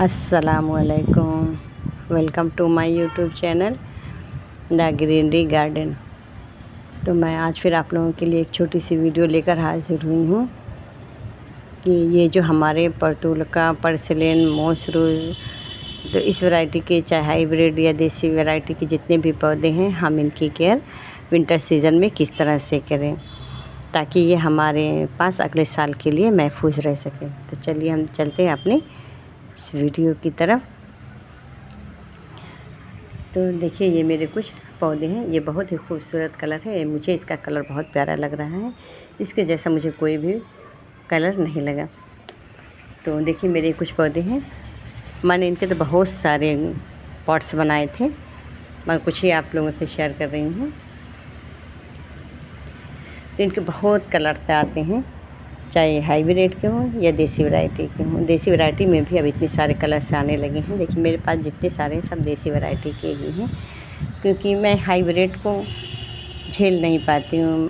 अस्सलामुअलैकुम। Welcome to my YouTube channel the greenery garden. तो मैं आज फिर आप लोगों के लिए एक छोटी सी वीडियो लेकर हाजिर हुई हूँ कि ये जो हमारे पर्तुलिका, पर्सिलेन, मोस रोज़, तो इस वैरायटी के चाहे हाइब्रिड या देसी वैरायटी के जितने भी पौधे हैं, हम इनकी केयर विंटर सीज़न में किस तरह से करें ताकि ये हमारे पास अगले साल के लिए महफूज रह सकें। तो चलिए हम चलते हैं अपनी इस वीडियो की तरफ। तो देखिए, ये मेरे कुछ पौधे हैं। ये बहुत ही खूबसूरत कलर है। मुझे इसका कलर बहुत प्यारा लग रहा है। इसके जैसा मुझे कोई भी कलर नहीं लगा। तो देखिए, मेरे कुछ पौधे हैं। मैंने इनके तो बहुत सारे पॉट्स बनाए थे, मैं कुछ ही आप लोगों से शेयर कर रही हूँ। तो इनके बहुत कलर आते हैं, चाहे हाइब्रिड के हों या देसी वैरायटी के हों। देसी वैरायटी में भी अब इतने सारे कलर्स आने लगे हैं। देखिए, मेरे पास जितने सारे हैं सब देसी वैरायटी के ही हैं, क्योंकि मैं हाइब्रिड को झेल नहीं पाती हूँ।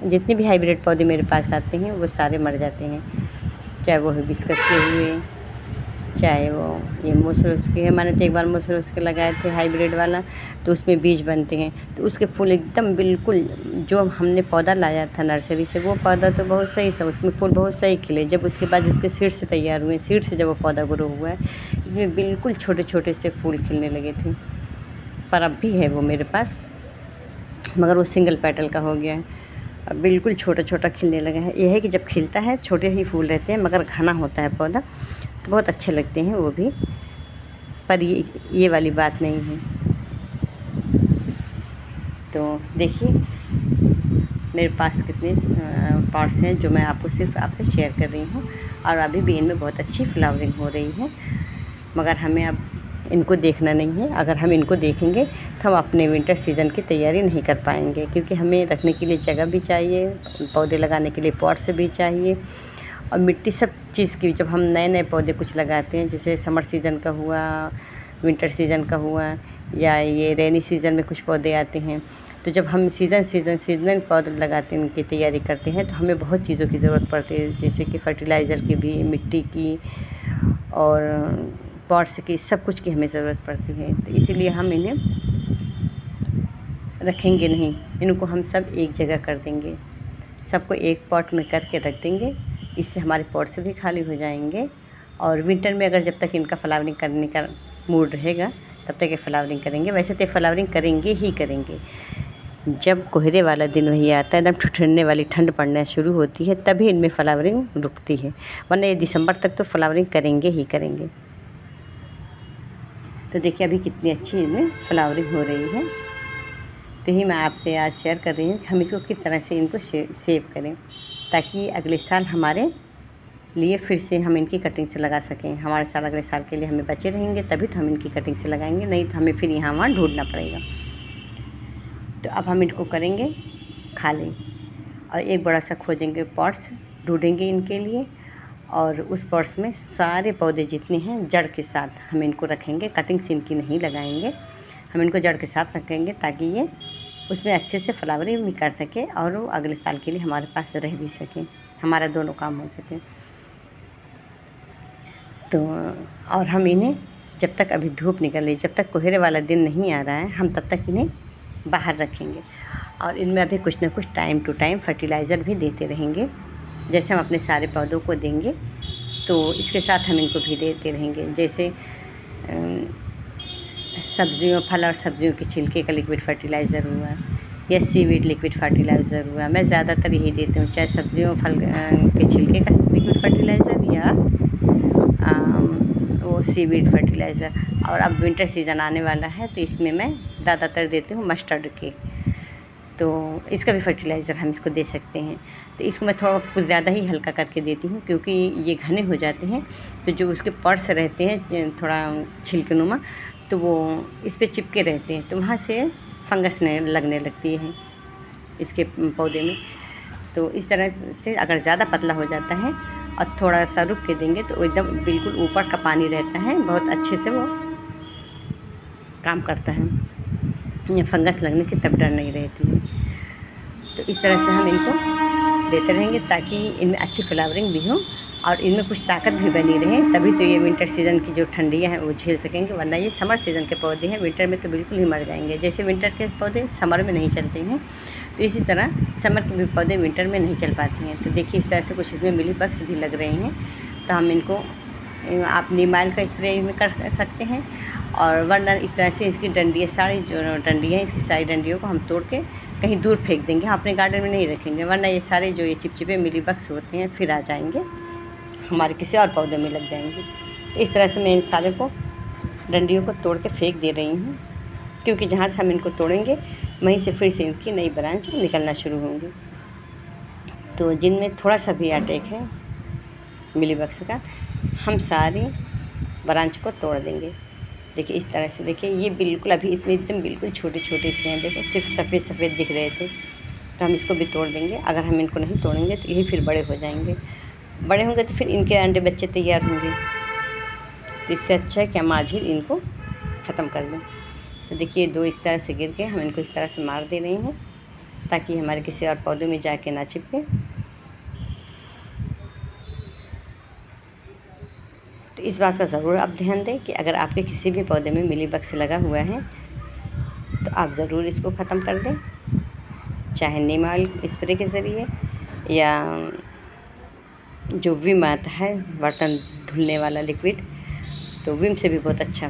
जितने भी हाइब्रिड पौधे मेरे पास आते हैं वो सारे मर जाते हैं, चाहे वो हिबिस्कस के हुए, चाहे वो ये मोसरोस के है। मैंने तो एक बार मोसरोस के लगाए थे हाइब्रिड वाला, तो उसमें बीज बनते हैं, तो उसके फूल एकदम बिल्कुल जो हमने पौधा लाया था नर्सरी से, वो पौधा तो बहुत सही था, उसमें फूल बहुत सही खिले। जब उसके बाद उसके सीड से तैयार हुए, सीड से जब वो पौधा ग्रो हुआ है, इसमें बिल्कुल छोटे छोटे से फूल खिलने लगे थे। पर अब भी है वो मेरे पास, मगर वो सिंगल पेटल का हो गया है। अब बिल्कुल छोटा छोटा खिलने लगा है। यह है कि जब खिलता है छोटे ही फूल रहते हैं, मगर घना होता है पौधा, तो बहुत अच्छे लगते हैं वो भी। पर ये वाली बात नहीं है। तो देखिए, मेरे पास कितने पॉट्स हैं जो मैं आपको सिर्फ आपसे शेयर कर रही हूँ, और अभी भी इनमें बहुत अच्छी फ्लावरिंग हो रही है। मगर हमें अब इनको देखना नहीं है। अगर हम इनको देखेंगे तो हम अपने विंटर सीज़न की तैयारी नहीं कर पाएंगे, क्योंकि हमें रखने के लिए जगह भी चाहिए, पौधे लगाने के लिए पॉट्स भी चाहिए, और मिट्टी सब चीज़ की। जब हम नए नए पौधे कुछ लगाते हैं, जैसे समर सीज़न का हुआ, विंटर सीज़न का हुआ, या ये रेनी सीज़न में कुछ पौधे आते हैं, तो जब हम सीज़न पौधे लगाते हैं, उनकी तैयारी करते हैं, तो हमें बहुत चीज़ों की ज़रूरत पड़ती है, जैसे कि फर्टिलाइज़र की भी, मिट्टी की और पॉट्स की, सब कुछ की हमें ज़रूरत पड़ती है। तो इसीलिए हम इन्हें रखेंगे नहीं, इनको हम सब एक जगह कर देंगे, सबको एक पॉट में करके रख देंगे। इससे हमारे पॉट्स भी खाली हो जाएंगे, और विंटर में अगर जब तक इनका फ्लावरिंग करने का मूड रहेगा तब तक ये फ्लावरिंग करेंगे। वैसे तो फ्लावरिंग करेंगे ही करेंगे। जब कोहरे वाला दिन वही आता है, एकदम ठंडने वाली ठंड पड़ना शुरू होती है, तभी इनमें फ्लावरिंग रुकती है, वरना ये दिसंबर तक तो फ्लावरिंग करेंगे ही करेंगे। तो देखिए, अभी कितनी अच्छी इनमें फ्लावरिंग हो रही है। तो ही मैं आपसे आज शेयर कर रही हूँ कि हम इसको किस तरह से इनको सेव करें, ताकि अगले साल हमारे लिए फिर से हम इनकी कटिंग से लगा सकें। हमारे साल अगले साल के लिए हमें बचे रहेंगे, तभी तो हम इनकी कटिंग से लगाएंगे, नहीं तो हमें फिर यहाँ वहाँ ढूंढना पड़ेगा। तो अब हम इनको करेंगे खाली, और एक बड़ा सा खोजेंगे पॉट्स, ढूंढेंगे इनके लिए, और उस पॉट्स में सारे पौधे जितने हैं जड़ के साथ हम इनको रखेंगे। कटिंग से इनकी नहीं लगाएंगे, हम इनको जड़ के साथ रखेंगे, ताकि ये उसमें अच्छे से फ्लावरिंग भी कर सके, और वो अगले साल के लिए हमारे पास रह भी सके, हमारा दोनों काम हो सके। तो और हम इन्हें जब तक अभी धूप निकल रही, जब तक कोहरे वाला दिन नहीं आ रहा है, हम तब तक इन्हें बाहर रखेंगे, और इनमें अभी कुछ ना कुछ टाइम टू टाइम फर्टिलाइज़र भी देते रहेंगे। जैसे हम अपने सारे पौधों को देंगे, तो इसके साथ हम इनको भी देते रहेंगे। जैसे सब्जियों, फल और सब्जियों के छिलके का लिक्विड फर्टिलाइज़र हुआ, या सीवीड लिक्विड फर्टिलाइज़र हुआ, मैं ज़्यादातर यही देती हूँ, चाहे सब्जियों फल के छिलके का लिक्विड फर्टिलाइज़र, या वो सीवीड फर्टिलाइज़र। और अब विंटर सीज़न आने वाला है, तो इसमें मैं ज़्यादातर देती हूँ मस्टर्ड के, तो इसका भी फर्टिलाइज़र हम इसको दे सकते हैं। तो इसको मैं थोड़ा कुछ ज़्यादा ही हल्का करके देती हूँ, क्योंकि ये घने हो जाते हैं, तो जो उसके पर्स रहते हैं थोड़ा छिलकेनुमा, तो वो इस पर चिपके रहते हैं, तो वहाँ से फंगस लगने लगती है इसके पौधे में। तो इस तरह से अगर ज़्यादा पतला हो जाता है और थोड़ा सा रुक के देंगे, तो एकदम बिल्कुल ऊपर का पानी रहता है, बहुत अच्छे से वो काम करता है, या फंगस लगने की तब डर नहीं रहती है। तो इस तरह से हम इनको देते रहेंगे, ताकि इनमें अच्छी फ्लावरिंग भी हो, और इनमें कुछ ताकत भी बनी रहे, तभी तो ये विंटर सीज़न की जो ठंडियाँ हैं वो झेल सकेंगे, वरना ये समर सीज़न के पौधे हैं, विंटर में तो बिल्कुल ही मर जाएंगे। जैसे विंटर के पौधे समर में नहीं चलते हैं, तो इसी तरह समर के भी पौधे विंटर में नहीं चल पाती हैं। तो देखिए इस तरह से कुछ इसमें मिली बग्स भी लग रहे हैं, तो हम इनको आप नीम ऑयल का स्प्रे में कर सकते हैं, और वरना इस तरह से इसकी डंडियाँ, सारी जो डंडियाँ हैं इसकी सारी डंडियों को हम तोड़ के कहीं दूर फेंक देंगे, हम अपने गार्डन में नहीं रखेंगे, वरना ये सारे जो ये चिपचिपे मिली बग्स होते हैं फिर आ जाएंगे, हमारे किसी और पौधे में लग जाएंगे। तो इस तरह से मैं इन सारे को डंडियों को तोड़ के फेंक दे रही हूँ, क्योंकि जहाँ से हम इनको तोड़ेंगे वहीं से फिर से इनकी नई ब्रांच निकलना शुरू होंगी। तो जिनमें थोड़ा सा भी अटैक है मिली बग्स का, हम सारी ब्रांच को तोड़ देंगे। देखिए इस तरह से, देखिए ये बिल्कुल अभी इसमें एकदम बिल्कुल छोटे छोटे से हैं, देखो सिर्फ सफ़ेद सफ़ेद दिख रहे थे, तो हम इसको भी तोड़ देंगे। अगर हम इनको नहीं तोड़ेंगे तो यही फिर बड़े हो जाएंगे, बड़े होंगे तो फिर इनके अंडे बच्चे तैयार होंगे, तो इससे अच्छा है कि हम आज ही इनको ख़त्म कर दें। तो देखिए दो इस तरह से गिर के हम इनको इस तरह से मार दे रही हैं, ताकि हमारे किसी और पौधे में जाके ना चिपके। तो इस बात का ज़रूर आप ध्यान दें कि अगर आपके किसी भी पौधे में मिली बग्स लगा हुआ है तो आप ज़रूर इसको ख़त्म कर दें, चाहे नीम ऑयल स्प्रे के ज़रिए या जो विम आता है बर्तन धुलने वाला लिक्विड, तो विम से भी बहुत अच्छा